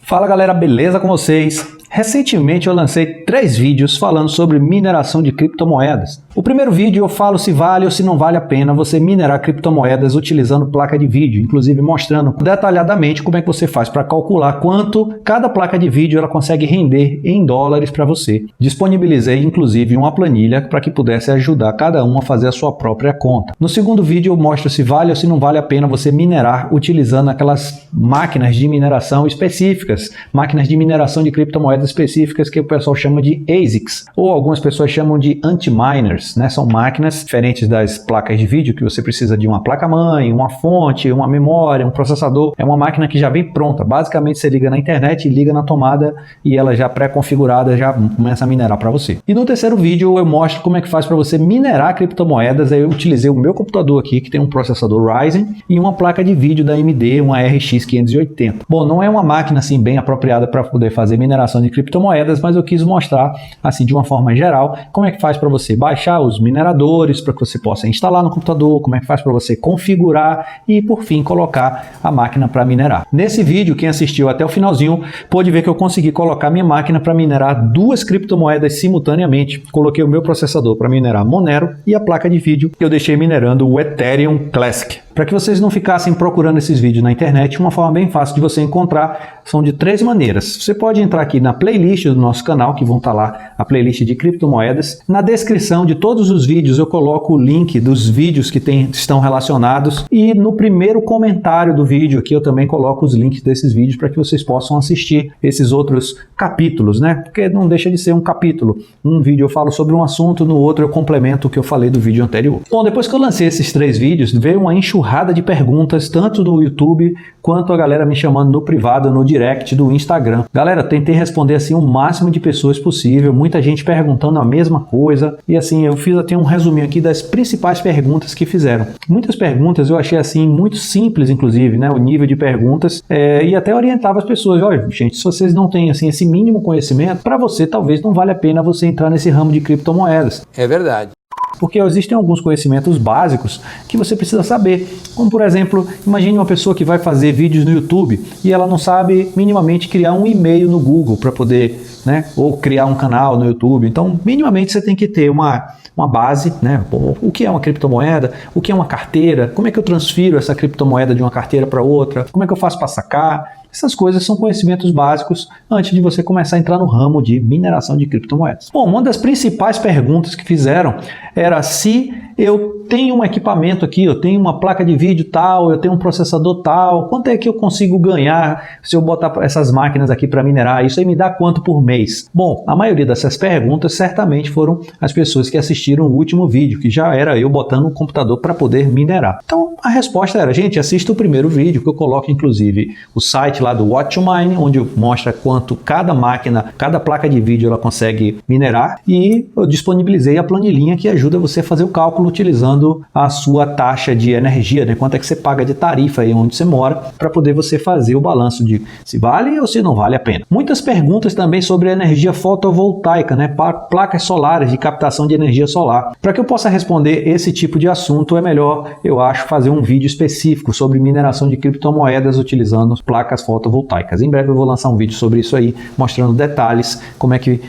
Fala galera, beleza com vocês? Recentemente eu lancei 3 vídeos falando sobre mineração de criptomoedas. O primeiro vídeo eu falo se vale ou se não vale a pena você minerar criptomoedas utilizando placa de vídeo, inclusive mostrando detalhadamente como é que você faz para calcular quanto cada placa de vídeo ela consegue render em dólares para você. Disponibilizei inclusive uma planilha para que pudesse ajudar cada um a fazer a sua própria conta. No segundo vídeo eu mostro se vale ou se não vale a pena você minerar utilizando aquelas máquinas de mineração específicas, máquinas de mineração de criptomoedas específicas que o pessoal chama de ASICs, ou algumas pessoas chamam de anti-miners, né? São máquinas diferentes das placas de vídeo que você precisa de uma placa-mãe, uma fonte, uma memória, um processador. É uma máquina que já vem pronta. Basicamente você liga na internet, liga na tomada e ela já pré-configurada já começa a minerar para você. E no terceiro vídeo eu mostro como é que faz para você minerar criptomoedas. Aí eu utilizei o meu computador aqui que tem um processador Ryzen e uma placa de vídeo da AMD, uma RX 580. Bom, não é uma máquina assim bem apropriada para poder fazer mineração de criptomoedas, mas eu quis mostrar assim de uma forma geral como é que faz para você baixar os mineradores para que você possa instalar no computador, como é que faz para você configurar e por fim colocar a máquina para minerar. Nesse vídeo, quem assistiu até o finalzinho pôde ver que eu consegui colocar minha máquina para minerar 2 criptomoedas simultaneamente. Coloquei o meu processador para minerar Monero e a placa de vídeo que eu deixei minerando o Ethereum Classic. Para que vocês não ficassem procurando esses vídeos na internet, uma forma bem fácil de você encontrar são de 3 maneiras. Você pode entrar aqui na playlist do nosso canal, que vão estar lá, a playlist de criptomoedas. Na descrição de todos os vídeos eu coloco o link dos vídeos que estão relacionados e no primeiro comentário do vídeo aqui eu também coloco os links desses vídeos para que vocês possam assistir esses outros capítulos, né? Porque não deixa de ser um capítulo. Um vídeo eu falo sobre um assunto, no outro eu complemento o que eu falei do vídeo anterior. Bom, depois que eu lancei esses 3 vídeos, veio uma enxurrada de perguntas, tanto do YouTube quanto a galera me chamando no privado, no direct do Instagram. Galera, tentei responder assim o máximo de pessoas possível, muita gente perguntando a mesma coisa e assim, eu fiz até um resuminho aqui das principais perguntas que fizeram. Muitas perguntas eu achei assim muito simples, inclusive, né, o nível de perguntas e até orientava as pessoas, olha gente, se vocês não têm assim esse mínimo conhecimento, para você talvez não vale a pena você entrar nesse ramo de criptomoedas. É verdade. Porque existem alguns conhecimentos básicos que você precisa saber. Como, por exemplo, imagine uma pessoa que vai fazer vídeos no YouTube e ela não sabe minimamente criar um e-mail no Google para poder, né, ou criar um canal no YouTube. Então, minimamente você tem que ter uma base, né? O que é uma criptomoeda? O que é uma carteira? Como é que eu transfiro essa criptomoeda de uma carteira para outra? Como é que eu faço para sacar? Essas coisas são conhecimentos básicos antes de você começar a entrar no ramo de mineração de criptomoedas. Bom, uma das principais perguntas que fizeram era se eu tenho um equipamento aqui, eu tenho uma placa de vídeo tal, eu tenho um processador tal, quanto é que eu consigo ganhar se eu botar essas máquinas aqui para minerar? Isso aí me dá quanto por mês? Bom, a maioria dessas perguntas certamente foram as pessoas que assistiram o último vídeo, que já era eu botando um computador para poder minerar. Então a resposta era, gente, assista o primeiro vídeo que eu coloco inclusive o site lá do What to Mine, onde mostra quanto cada máquina, cada placa de vídeo ela consegue minerar e eu disponibilizei a planilhinha que ajuda você a fazer o cálculo utilizando a sua taxa de energia, né? Quanto é que você paga de tarifa aí onde você mora para poder você fazer o balanço de se vale ou se não vale a pena. Muitas perguntas também sobre a energia fotovoltaica, né? Placas solares de captação de energia solar. Para que eu possa responder esse tipo de assunto é melhor, eu acho, fazer um vídeo específico sobre mineração de criptomoedas utilizando placas fotovoltaicas. Em breve eu vou lançar um vídeo sobre isso aí, mostrando detalhes,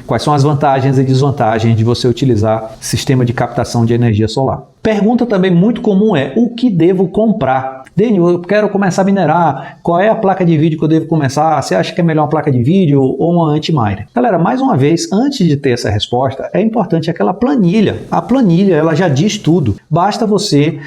quais são as vantagens e desvantagens de você utilizar sistema de captação de energia solar. Pergunta também muito comum é, o que devo comprar? Daniel, eu quero começar a minerar, qual é a placa de vídeo que eu devo começar? Você acha que é melhor uma placa de vídeo ou uma anti-miner? Galera, mais uma vez, antes de ter essa resposta, é importante aquela planilha. A planilha, ela já diz tudo. Basta você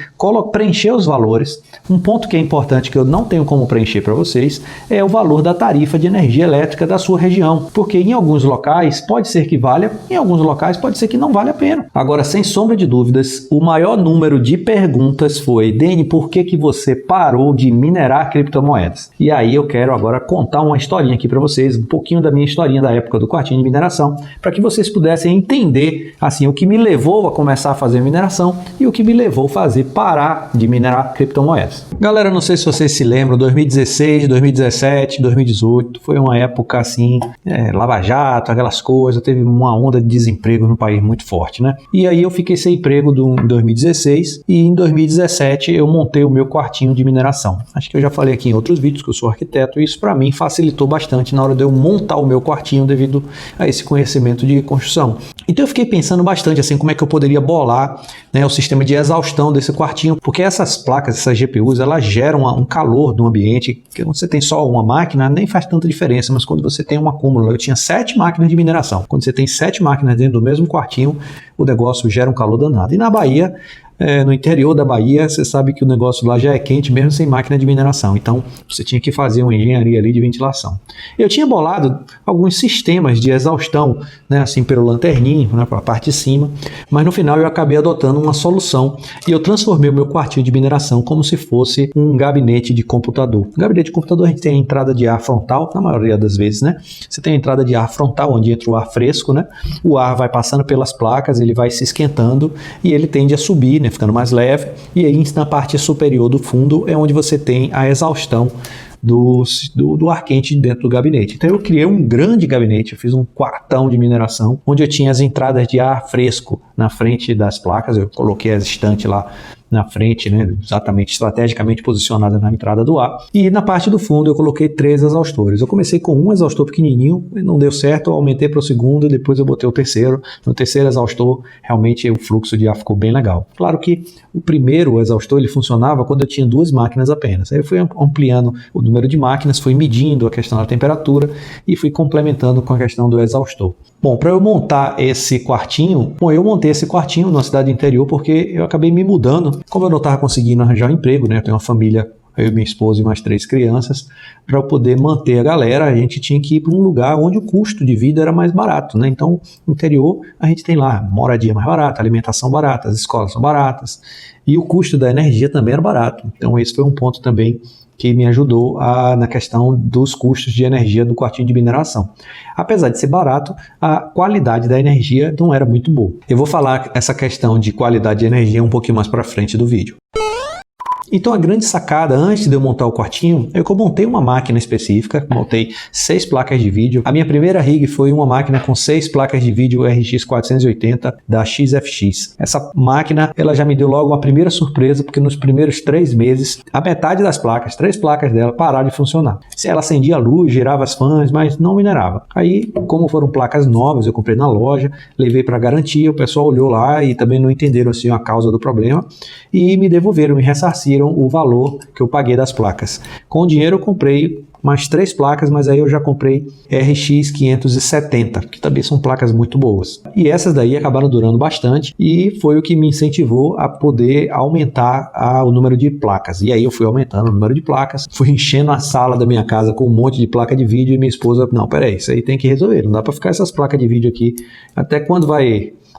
preencher os valores. Um ponto que é importante, que eu não tenho como preencher para vocês, é o valor da tarifa de energia elétrica da sua região. Porque em alguns locais pode ser que valha, em alguns locais pode ser que não vale a pena. Agora, sem sombra de dúvidas, o maior número de perguntas foi, Dani, por que você parou de minerar criptomoedas? E aí eu quero agora contar uma historinha aqui para vocês, um pouquinho da minha historinha da época do quartinho de mineração, para que vocês pudessem entender assim o que me levou a começar a fazer mineração e o que me levou a parar de minerar criptomoedas. Galera, não sei se vocês se lembram, 2016, 2017, 2018, foi uma época assim, Lava Jato, aquelas coisas, teve uma onda de desemprego no país muito forte, né? E aí eu fiquei sem emprego em 2018 2016 e em 2017 eu montei o meu quartinho de mineração. Acho que eu já falei aqui em outros vídeos que eu sou arquiteto e isso para mim facilitou bastante na hora de eu montar o meu quartinho devido a esse conhecimento de construção. Então eu fiquei pensando bastante assim como é que eu poderia bolar, né, o sistema de exaustão desse quartinho, porque essas placas, essas GPUs, elas geram um calor no ambiente, que quando você tem só uma máquina nem faz tanta diferença, mas quando você tem um acúmulo, eu tinha 7 máquinas de mineração, quando você tem 7 máquinas dentro do mesmo quartinho, o negócio gera um calor danado. E na Bahia, no interior da Bahia, você sabe que o negócio lá já é quente mesmo sem máquina de mineração, então você tinha que fazer uma engenharia ali de ventilação. Eu tinha bolado alguns sistemas de exaustão, né, assim pelo lanterninho, né, para a parte de cima, mas no final eu acabei adotando uma solução e eu transformei o meu quartinho de mineração como se fosse um gabinete de computador. No gabinete de computador a gente tem a entrada de ar frontal, na maioria das vezes, né? Você tem a entrada de ar frontal, onde entra o ar fresco, né? O ar vai passando pelas placas, ele vai se esquentando e ele tende a subir, né, ficando mais leve, e aí na parte superior do fundo é onde você tem a exaustão do ar quente dentro do gabinete. Então eu criei um grande gabinete, eu fiz um quartão de mineração, onde eu tinha as entradas de ar fresco na frente das placas, eu coloquei as estantes lá na frente, né, exatamente estrategicamente posicionada na entrada do ar. E na parte do fundo eu coloquei 3 exaustores. Eu comecei com um exaustor pequenininho, não deu certo, eu aumentei para o segundo, depois eu botei o terceiro. No terceiro exaustor, realmente o fluxo de ar ficou bem legal. Claro que o primeiro exaustor ele funcionava quando eu tinha 2 máquinas apenas. Aí eu fui ampliando o número de máquinas, fui medindo a questão da temperatura e fui complementando com a questão do exaustor. Bom, para eu montar esse quartinho, eu montei esse quartinho na cidade interior porque eu acabei me mudando. Como eu não estava conseguindo arranjar um emprego, né? Eu tenho uma família, eu, minha esposa e mais 3 crianças, para eu poder manter a galera, a gente tinha que ir para um lugar onde o custo de vida era mais barato, né? Então, no interior, a gente tem lá moradia mais barata, alimentação barata, as escolas são baratas e o custo da energia também era barato. Então, esse foi um ponto também que me ajudou na questão dos custos de energia do quartinho de mineração. Apesar de ser barato, a qualidade da energia não era muito boa. Eu vou falar essa questão de qualidade de energia um pouquinho mais para frente do vídeo. Então a grande sacada, antes de eu montar o quartinho, é que eu montei uma máquina específica, montei 6 placas de vídeo. A minha primeira rig foi uma máquina com 6 placas de vídeo RX 480 da XFX. Essa máquina, ela já me deu logo uma primeira surpresa, porque nos primeiros 3 meses, a metade das placas, 3 placas dela, pararam de funcionar. Ela acendia a luz, girava as fãs, mas não minerava. Aí, como foram placas novas, eu comprei na loja, levei para garantia, o pessoal olhou lá e também não entenderam assim a causa do problema e me devolveram, me ressarciram o valor que eu paguei das placas. Com o dinheiro eu comprei mais 3 placas, mas aí eu já comprei RX 570, que também são placas muito boas. E essas daí acabaram durando bastante e foi o que me incentivou a poder aumentar o número de placas. E aí eu fui aumentando o número de placas, fui enchendo a sala da minha casa com um monte de placa de vídeo e minha esposa, não, peraí, isso aí tem que resolver, não dá para ficar essas placas de vídeo aqui, até quando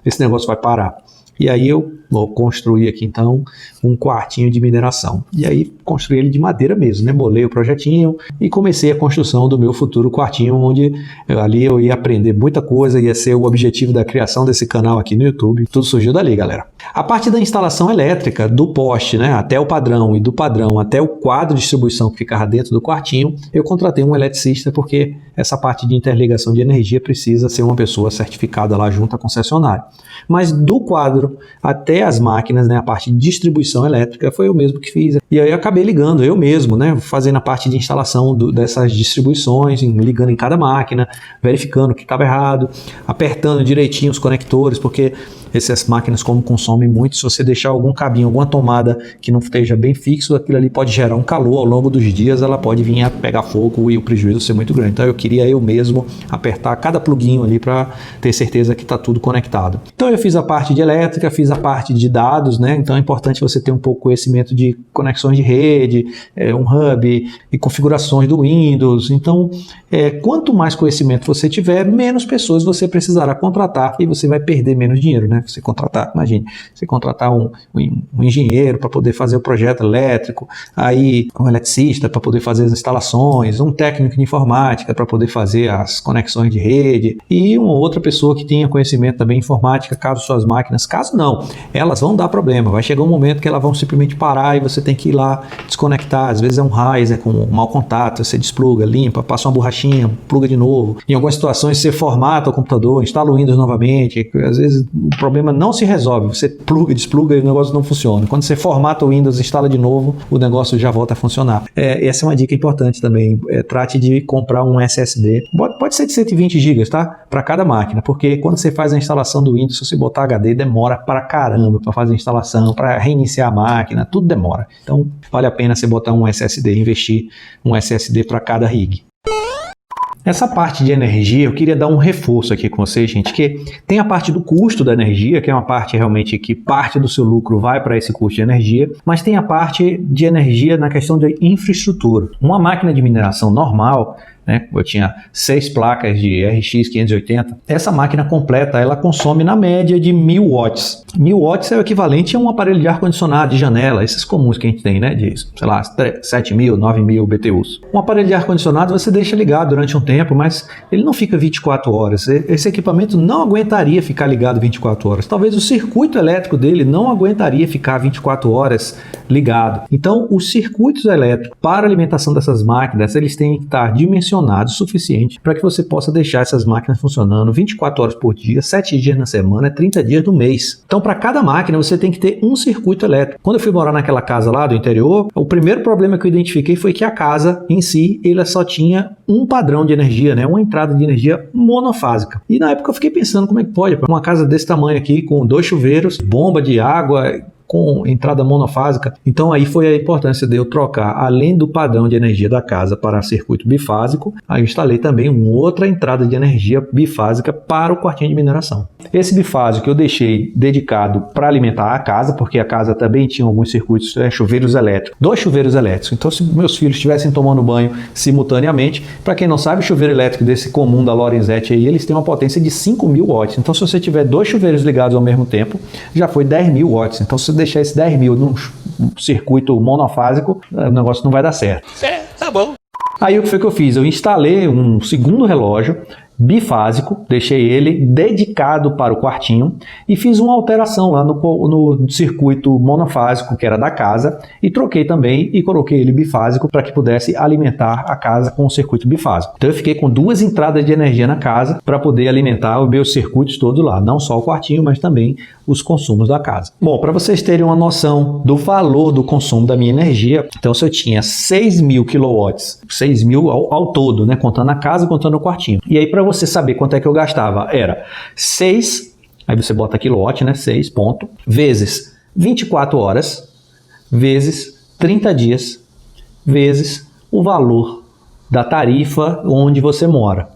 esse negócio vai parar? E aí eu vou construir aqui então um quartinho de mineração. E aí construí ele de madeira mesmo, né? Bolei o projetinho e comecei a construção do meu futuro quartinho, onde ali eu ia aprender muita coisa, ia ser o objetivo da criação desse canal aqui no YouTube. Tudo surgiu dali, galera. A parte da instalação elétrica, do poste, né, até o padrão e do padrão até o quadro de distribuição que ficava dentro do quartinho, eu contratei um eletricista porque essa parte de interligação de energia precisa ser uma pessoa certificada lá junto à concessionária. Mas do quadro até as máquinas, né, a parte de distribuição elétrica, foi eu mesmo que fiz. E aí eu acabei ligando, eu mesmo, né, fazendo a parte de instalação dessas distribuições, ligando em cada máquina, verificando o que estava errado, apertando direitinho os conectores, porque essas máquinas como consomem muito, se você deixar algum cabinho, alguma tomada que não esteja bem fixo, aquilo ali pode gerar um calor ao longo dos dias, ela pode vir a pegar fogo e o prejuízo ser muito grande. Então eu queria eu mesmo apertar cada pluguinho ali para ter certeza que está tudo conectado. Então eu fiz a parte de elétrica, fiz a parte de dados, né? Então é importante você ter um pouco de conhecimento de conexões de rede, um hub e configurações do Windows. Então quanto mais conhecimento você tiver, menos pessoas você precisará contratar e você vai perder menos dinheiro, né? Você contratar, imagine, você contratar um engenheiro para poder fazer o projeto elétrico, aí um eletricista para poder fazer as instalações, um técnico de informática para poder fazer as conexões de rede e uma outra pessoa que tenha conhecimento também em informática, caso suas máquinas, caso não, elas vão dar problema. Vai chegar um momento que elas vão simplesmente parar e você tem que ir lá desconectar. Às vezes é um riser com mau contato, você despluga, limpa, passa uma borrachinha, pluga de novo. Em algumas situações você formata o computador, instala o Windows novamente. Às vezes o problema não se resolve. Você pluga, despluga e o negócio não funciona. Quando você formata o Windows, instala de novo, o negócio já volta a funcionar. Essa é uma dica importante também. Trate de comprar um SSD. Pode ser de 120 GB, tá? Para cada máquina, porque quando você faz a instalação do Windows, se você botar HD, demora para caramba para fazer a instalação, para reiniciar a máquina, tudo demora. Então, vale a pena você botar um SSD, investir um SSD para cada rig. Essa parte de energia, eu queria dar um reforço aqui com vocês, gente, que tem a parte do custo da energia, que é uma parte realmente que parte do seu lucro vai para esse custo de energia, mas tem a parte de energia na questão de infraestrutura. Uma máquina de mineração normal, né, eu tinha 6 placas de RX 580, essa máquina completa, ela consome na média de 1000 watts. 1000 watts é o equivalente a um aparelho de ar-condicionado de janela, esses comuns que a gente tem, né, de, sei lá, 7.000, 9.000 BTUs. Um aparelho de ar-condicionado você deixa ligado durante um tempo, mas ele não fica 24 horas. Esse equipamento não aguentaria ficar ligado 24 horas. Talvez o circuito elétrico dele não aguentaria ficar 24 horas ligado. Então, os circuitos elétricos para alimentação dessas máquinas, eles têm que estar dimensionados o suficiente para que você possa deixar essas máquinas funcionando 24 horas por dia, 7 dias na semana, 30 dias do mês. Então, para cada máquina, você tem que ter um circuito elétrico. Quando eu fui morar naquela casa lá do interior, o primeiro problema que eu identifiquei foi que a casa em si, ela só tinha um padrão de energia, né? Uma entrada de energia monofásica. E na época eu fiquei pensando, como é que pode? Uma casa desse tamanho aqui, com 2 chuveiros, bomba de água, com entrada monofásica. Então aí foi a importância de eu trocar, além do padrão de energia da casa para circuito bifásico, aí eu instalei também uma outra entrada de energia bifásica para o quartinho de mineração. Esse bifásico eu deixei dedicado para alimentar a casa, porque a casa também tinha alguns circuitos, chuveiros elétricos, 2 chuveiros elétricos. Então se meus filhos estivessem tomando banho simultaneamente, para quem não sabe, o chuveiro elétrico desse comum da Lorenzetti aí, eles têm uma potência de 5.000 watts. Então se você tiver 2 chuveiros ligados ao mesmo tempo, já foi 10.000 watts. Então se deixar esse 10.000 num circuito monofásico, o negócio não vai dar certo. Tá bom. Aí o que foi que eu fiz? Eu instalei um segundo relógio bifásico, deixei ele dedicado para o quartinho e fiz uma alteração lá no circuito monofásico que era da casa e troquei também e coloquei ele bifásico para que pudesse alimentar a casa com o circuito bifásico. Então eu fiquei com 2 entradas de energia na casa para poder alimentar os meus circuitos todos lá, não só o quartinho, mas também os consumos da casa. Bom, para vocês terem uma noção do valor do consumo da minha energia, então se eu tinha 6.000 kW, 6.000 ao todo, né, contando a casa e contando o quartinho. E aí para você saber quanto é que eu gastava, era 6, aí você bota quilowatt, né, 6 ponto, vezes 24 horas, vezes 30 dias, vezes o valor da tarifa onde você mora.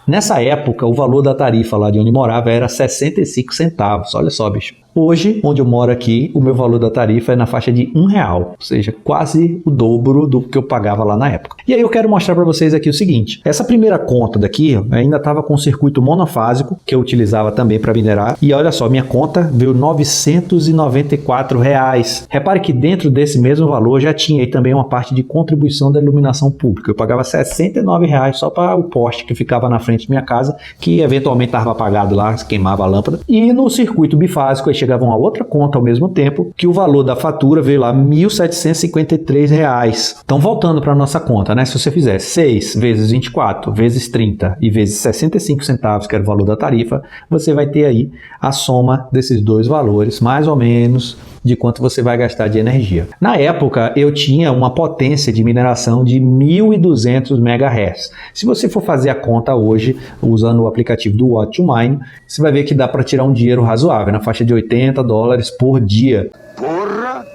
Nessa época, o valor da tarifa lá de onde morava era 65 centavos. Olha só, bicho. Hoje, onde eu moro aqui, o meu valor da tarifa é na faixa de R$1, ou seja, quase o dobro do que eu pagava lá na época. E aí eu quero mostrar para vocês aqui o seguinte. Essa primeira conta daqui, eu ainda estava com um circuito monofásico, que eu utilizava também para minerar. E olha só, minha conta veio R$994. Repare que dentro desse mesmo valor já tinha aí também uma parte de contribuição da iluminação pública. Eu pagava R$69 só para o poste que ficava na frente da minha casa, que eventualmente estava apagado lá, queimava a lâmpada. E no circuito bifásico, aí chegava uma outra conta ao mesmo tempo, que o valor da fatura veio lá R$1.753. Então, voltando para a nossa conta, né? Se você fizer 6 vezes 24, vezes 30 e vezes 65 centavos, que era o valor da tarifa, você vai ter aí a soma desses dois valores, mais ou menos, de quanto você vai gastar de energia. Na época, eu tinha uma potência de mineração de 1.200 MHz. Se você for fazer a conta hoje, usando o aplicativo do Watt2Mine, você vai ver que dá para tirar um dinheiro razoável, na faixa de $80 por dia. Porra,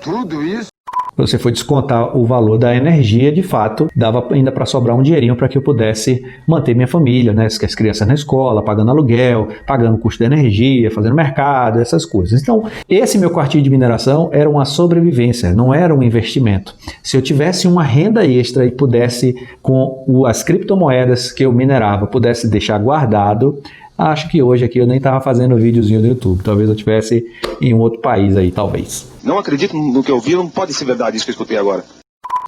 tudo isso? Se você for descontar o valor da energia, de fato, dava ainda para sobrar um dinheirinho para que eu pudesse manter minha família, né? As crianças na escola, pagando aluguel, pagando o custo da energia, fazendo mercado, essas coisas. Então, esse meu quartinho de mineração era uma sobrevivência, não era um investimento. Se eu tivesse uma renda extra e pudesse, com as criptomoedas que eu minerava, pudesse deixar guardado, acho que hoje aqui eu nem estava fazendo videozinho do YouTube. Talvez eu estivesse em um outro país aí, talvez. Não acredito no que eu vi, não pode ser verdade isso que eu escutei agora.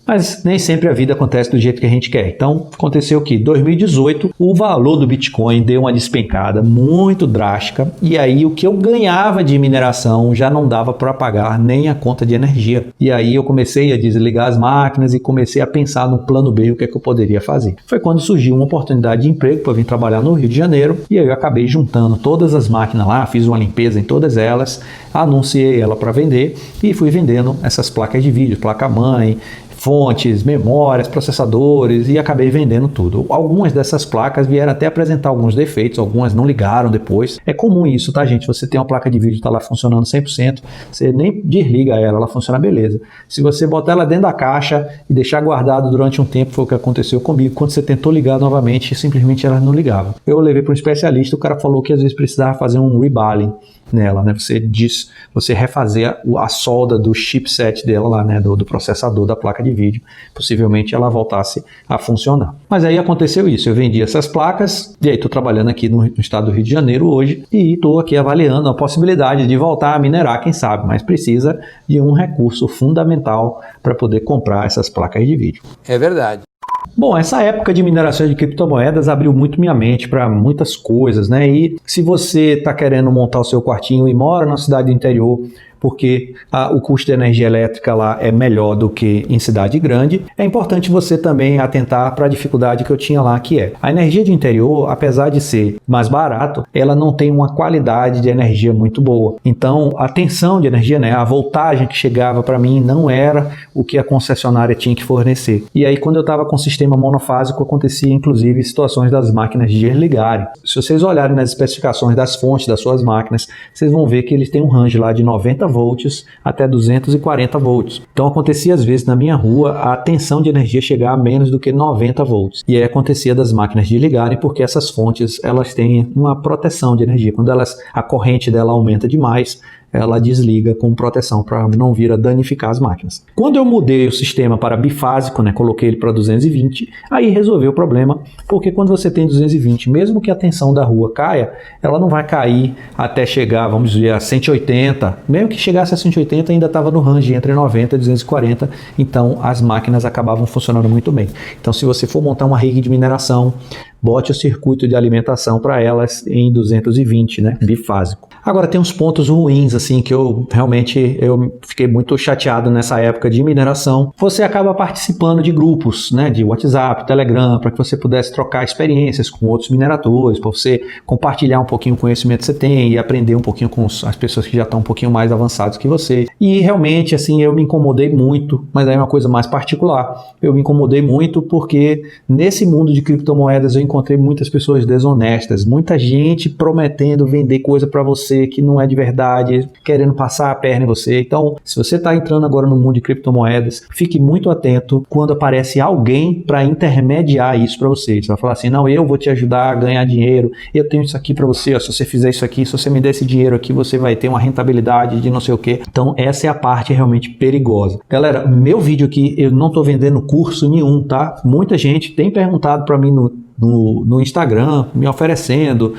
Mas nem sempre a vida acontece do jeito que a gente quer. Então, aconteceu que em 2018 o valor do Bitcoin deu uma despencada muito drástica e aí o que eu ganhava de mineração já não dava para pagar nem a conta de energia. E aí eu comecei a desligar as máquinas e comecei a pensar no plano B, o que é que eu poderia fazer. Foi quando surgiu uma oportunidade de emprego para vir trabalhar no Rio de Janeiro e aí eu acabei juntando todas as máquinas lá, fiz uma limpeza em todas elas, anunciei ela para vender e fui vendendo essas placas de vídeo, placa-mãe, fontes, memórias, processadores e acabei vendendo tudo. Algumas dessas placas vieram até apresentar alguns defeitos, algumas não ligaram depois. É comum isso, tá, gente? Você tem uma placa de vídeo que está lá funcionando 100%, você nem desliga ela funciona beleza. Se você botar ela dentro da caixa e deixar guardado durante um tempo, foi o que aconteceu comigo. Quando você tentou ligar novamente, simplesmente ela não ligava. Eu levei para um especialista, o cara falou que às vezes precisava fazer um rebaling nela, né? Você refazer a solda do chipset dela lá, né? Do processador da placa de vídeo, possivelmente ela voltasse a funcionar. Mas aí aconteceu isso, eu vendi essas placas e aí estou trabalhando aqui no estado do Rio de Janeiro hoje e estou aqui avaliando a possibilidade de voltar a minerar, quem sabe, mas precisa de um recurso fundamental para poder comprar essas placas de vídeo. É verdade. Bom, essa época de mineração de criptomoedas abriu muito minha mente para muitas coisas, né? E se você está querendo montar o seu quartinho e mora na cidade do interior, porque o custo de energia elétrica lá é melhor do que em cidade grande, é importante você também atentar para a dificuldade que eu tinha lá, que é a energia de interior, apesar de ser mais barato, ela não tem uma qualidade de energia muito boa. Então, a tensão de energia, né, a voltagem que chegava para mim não era o que a concessionária tinha que fornecer. E aí, quando eu estava com o sistema monofásico, acontecia inclusive situações das máquinas desligarem. Se vocês olharem nas especificações das fontes das suas máquinas, vocês vão ver que eles têm um range lá de 90 volts até 240 volts. Então acontecia às vezes na minha rua a tensão de energia chegar a menos do que 90 volts. E aí acontecia das máquinas desligarem porque essas fontes elas têm uma proteção de energia. Quando a corrente dela aumenta demais, ela desliga com proteção para não vir a danificar as máquinas. Quando eu mudei o sistema para bifásico, né, coloquei ele para 220, aí resolveu o problema, porque quando você tem 220, mesmo que a tensão da rua caia, ela não vai cair até chegar, vamos dizer, a 180. Mesmo que chegasse a 180, ainda estava no range entre 90 e 240, então as máquinas acabavam funcionando muito bem. Então se você for montar uma rig de mineração, bote o circuito de alimentação para elas em 220, né, bifásico. Agora tem uns pontos ruins assim que eu fiquei muito chateado nessa época de mineração. Você acaba participando de grupos, né, de WhatsApp, Telegram, para que você pudesse trocar experiências com outros mineradores, para você compartilhar um pouquinho o conhecimento que você tem e aprender um pouquinho com as pessoas que já estão um pouquinho mais avançadas que você. E realmente assim eu me incomodei muito, mas aí é uma coisa mais particular. Eu me incomodei muito porque nesse mundo de criptomoedas eu encontrei muitas pessoas desonestas, muita gente prometendo vender coisa para você que não é de verdade, querendo passar a perna em você. Então, se você está entrando agora no mundo de criptomoedas, fique muito atento quando aparece alguém para intermediar isso para você. Você vai falar assim, não, eu vou te ajudar a ganhar dinheiro, eu tenho isso aqui para você, ó, se você fizer isso aqui, se você me der esse dinheiro aqui, você vai ter uma rentabilidade de não sei o que. Então, essa é a parte realmente perigosa. Galera, meu vídeo aqui, eu não estou vendendo curso nenhum, tá? Muita gente tem perguntado para mim no Instagram, me oferecendo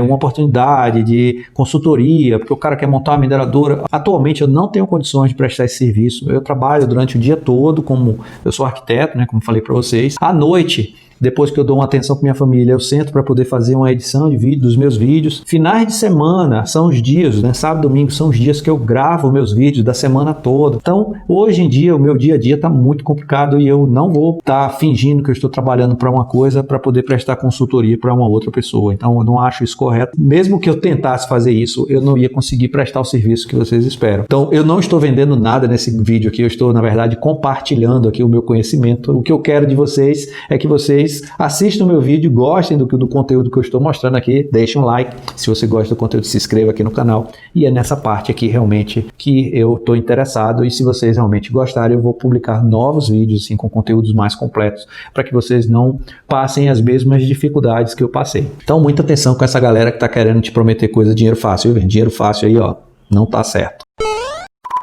uma oportunidade de consultoria, porque o cara quer montar uma mineradora. Atualmente eu não tenho condições de prestar esse serviço. Eu trabalho durante o dia todo, como eu sou arquiteto, né, como falei para vocês. À noite, depois que eu dou uma atenção para minha família, eu sento para poder fazer uma edição de vídeo dos meus vídeos. Finais de semana são os dias, né? Sábado e domingo são os dias que eu gravo meus vídeos da semana toda. Então, hoje em dia, o meu dia a dia está muito complicado e eu não vou estar fingindo que eu estou trabalhando para uma coisa para poder prestar consultoria para uma outra pessoa. Então, eu não acho isso correto. Mesmo que eu tentasse fazer isso, eu não ia conseguir prestar o serviço que vocês esperam. Então, eu não estou vendendo nada nesse vídeo aqui. Eu estou, na verdade, compartilhando aqui o meu conhecimento. O que eu quero de vocês é que vocês assistam o meu vídeo, gostem do conteúdo que eu estou mostrando aqui, deixem um like, se você gosta do conteúdo se inscreva aqui no canal, e é nessa parte aqui realmente que eu estou interessado, e se vocês realmente gostarem eu vou publicar novos vídeos assim, com conteúdos mais completos, para que vocês não passem as mesmas dificuldades que eu passei. Então muita atenção com essa galera que está querendo te prometer coisa, dinheiro fácil, viu? Dinheiro fácil aí, ó, não tá certo.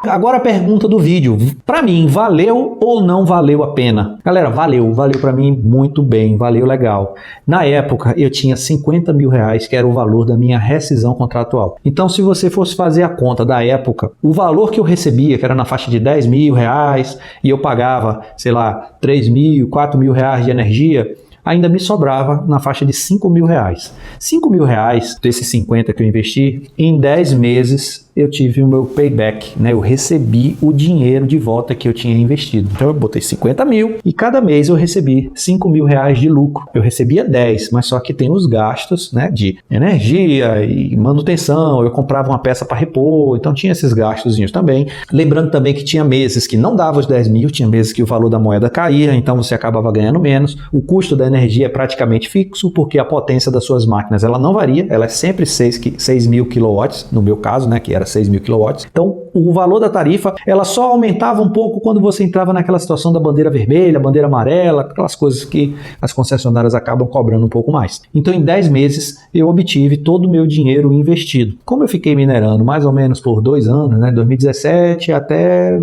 Agora a pergunta do vídeo. Para mim, valeu ou não valeu a pena? Galera, valeu para mim muito bem, valeu legal. Na época, eu tinha 50 mil reais, que era o valor da minha rescisão contratual. Então, se você fosse fazer a conta da época, o valor que eu recebia, que era na faixa de 10 mil reais, e eu pagava, sei lá, 3 mil, 4 mil reais de energia, ainda me sobrava na faixa de 5 mil reais. 5 mil reais desses 50 que eu investi, em 10 meses eu tive o meu payback, né? Eu recebi o dinheiro de volta que eu tinha investido. Então eu botei 50 mil e cada mês eu recebi 5 mil reais de lucro. Eu recebia 10, mas só que tem os gastos, né, de energia e manutenção, eu comprava uma peça para repor, então tinha esses gastozinhos também. Lembrando também que tinha meses que não dava os 10 mil, tinha meses que o valor da moeda caía, então você acabava ganhando menos. O custo da energia é praticamente fixo, porque a potência das suas máquinas ela não varia, ela é sempre 6 mil quilowatts, no meu caso, né, que era 6 mil quilowatts. Então, o valor da tarifa, ela só aumentava um pouco quando você entrava naquela situação da bandeira vermelha, bandeira amarela, aquelas coisas que as concessionárias acabam cobrando um pouco mais. Então, em 10 meses, eu obtive todo o meu dinheiro investido. Como eu fiquei minerando mais ou menos por 2 anos, né, 2017 até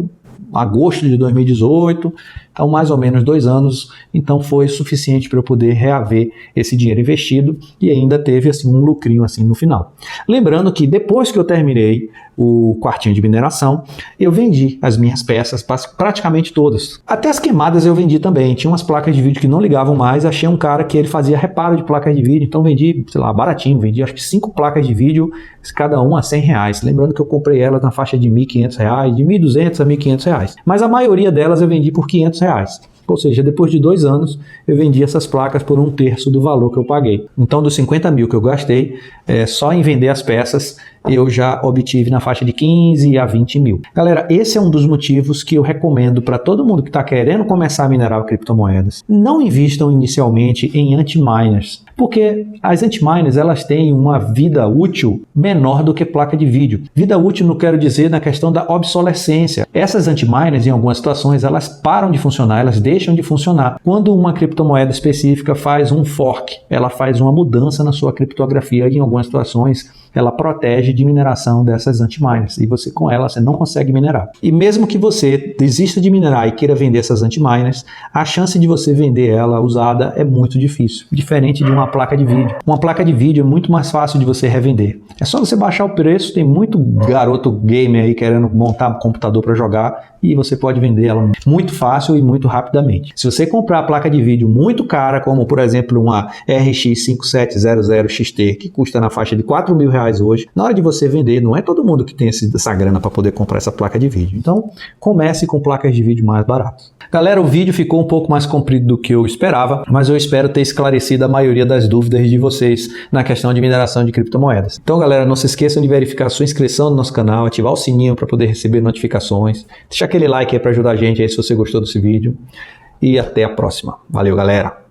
agosto de 2018, então mais ou menos 2 anos, então foi suficiente para eu poder reaver esse dinheiro investido e ainda teve assim um lucrinho assim no final. Lembrando que depois que eu terminei o quartinho de mineração, eu vendi as minhas peças, praticamente todas. Até as queimadas eu vendi também. Tinha umas placas de vídeo que não ligavam mais, achei um cara que ele fazia reparo de placas de vídeo, então vendi, sei lá, baratinho, vendi acho que 5 placas de vídeo, cada uma a 100 reais. Lembrando que eu comprei elas na faixa de 1.500 reais, de 1.200 a 1.500 reais. Mas a maioria delas eu vendi por 500 reais. Ou seja, depois de 2 anos, eu vendi essas placas por 1/3 do valor que eu paguei. Então, dos 50 mil que eu gastei, só em vender as peças, eu já obtive na faixa de 15 a 20 mil. Galera, esse é um dos motivos que eu recomendo para todo mundo que está querendo começar a minerar criptomoedas. Não invistam inicialmente em anti-miners, porque as anti-miners elas têm uma vida útil menor do que placa de vídeo. Vida útil não quero dizer na questão da obsolescência. Essas anti-miners, em algumas situações, elas param de funcionar, elas deixam de funcionar. Quando uma criptomoeda específica faz um fork, ela faz uma mudança na sua criptografia e em algumas situações ela protege de mineração dessas anti-miners e você com ela você não consegue minerar. E mesmo que você desista de minerar e queira vender essas anti-miners, a chance de você vender ela usada é muito difícil, diferente de uma placa de vídeo. Uma placa de vídeo é muito mais fácil de você revender. É só você baixar o preço, tem muito garoto gamer aí querendo montar um computador para jogar e você pode vender ela muito fácil e muito rapidamente. Se você comprar a placa de vídeo muito cara, como por exemplo uma RX 5700 XT, que custa na faixa de 4 mil reais hoje, na hora de você vender, não é todo mundo que tem essa grana para poder comprar essa placa de vídeo. Então, comece com placas de vídeo mais baratas. Galera, o vídeo ficou um pouco mais comprido do que eu esperava, mas eu espero ter esclarecido a maioria das dúvidas de vocês na questão de mineração de criptomoedas. Então, galera, não se esqueçam de verificar sua inscrição no nosso canal, ativar o sininho para poder receber notificações, deixar aquele like aí para ajudar a gente aí se você gostou desse vídeo e até a próxima. Valeu, galera!